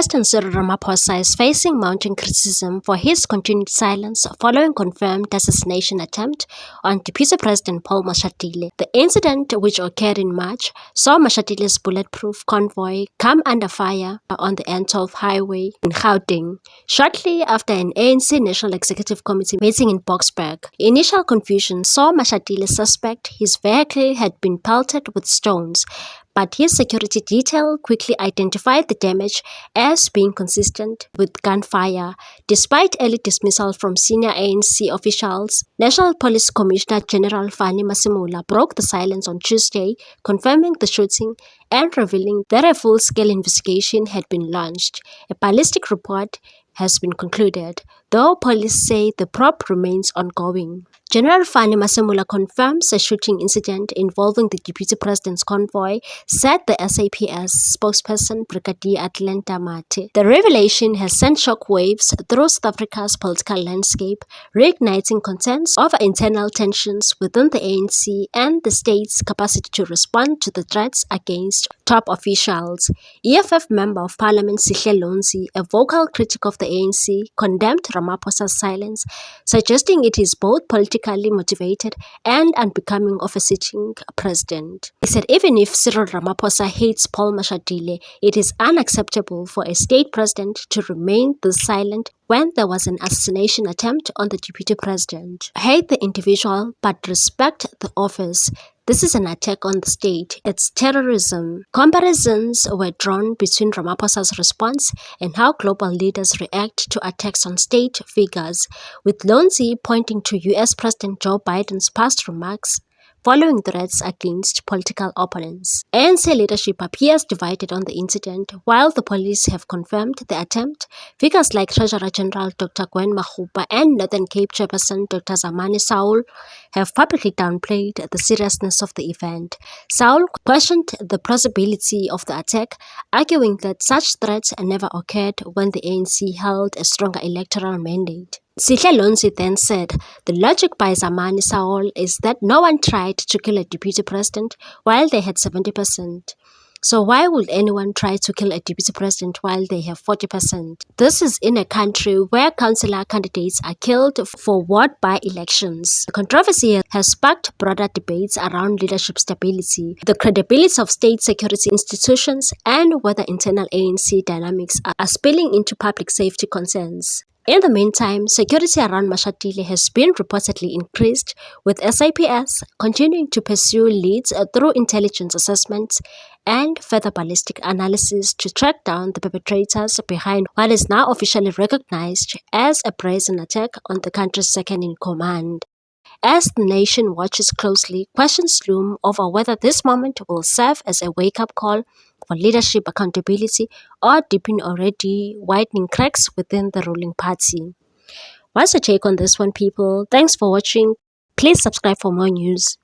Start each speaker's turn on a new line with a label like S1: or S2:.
S1: President Cyril Ramaphosa is facing mounting criticism for his continued silence following confirmed assassination attempt on Deputy President Paul Mashatile. The incident, which occurred in March, saw Mashatile's bulletproof convoy come under fire on the N12 highway in Gauteng, shortly after an ANC National Executive Committee meeting in Boksburg. Initial confusion saw Mashatile suspect his vehicle had been pelted with stones, but his security detail quickly identified the damage as being consistent with gunfire. Despite early dismissal from senior ANC officials, National Police Commissioner General Fani Masemola broke the silence on Tuesday, confirming the shooting and revealing that a full-scale investigation had been launched. A ballistic report has been concluded, though police say the probe remains ongoing. General Fani Masemola confirms a shooting incident involving the Deputy President's convoy, said the SAPS spokesperson Brigadier Atlanta Mate. The revelation has sent shockwaves through South Africa's political landscape, reigniting concerns over internal tensions within the ANC and the state's capacity to respond to the threats against top officials. EFF Member of Parliament Sihle Lonzi, a vocal critic of the ANC, condemned Ramaphosa's silence, suggesting it is both politically motivated and unbecoming of a sitting president. He said even if Cyril Ramaphosa hates Paul Mashatile, it is unacceptable for a state president to remain this silent when there was an assassination attempt on the deputy president. Hate the individual but respect the office. This is an attack on the state. It's terrorism. Comparisons were drawn between Ramaphosa's response and how global leaders react to attacks on state figures, with Lonzi pointing to US President Joe Biden's past remarks following threats against political opponents. ANC leadership appears divided on the incident. While the police have confirmed the attempt, figures like Treasurer General Dr. Gwen Makgopa and Northern Cape Chairperson Dr. Zamani Saul have publicly downplayed the seriousness of the event. Saul questioned the plausibility of the attack, arguing that such threats never occurred when the ANC held a stronger electoral mandate. Sihle Lonzi then said, the logic by Zamani Saul is that no one tried to kill a deputy president while they had 70%. So why would anyone try to kill a deputy president while they have 40%? This is in a country where councillor candidates are killed for ward by-elections. The controversy has sparked broader debates around leadership stability, the credibility of state security institutions, and whether internal ANC dynamics are spilling into public safety concerns. In the meantime, security around Mashatile has been reportedly increased, with SAPS continuing to pursue leads through intelligence assessments and further ballistic analysis to track down the perpetrators behind what is now officially recognized as a brazen attack on the country's second-in-command. As the nation watches closely, questions loom over whether this moment will serve as a wake-up call for leadership accountability or deepen already widening cracks within the ruling party. What's your take on this one, people? Thanks for watching. Please subscribe for more news.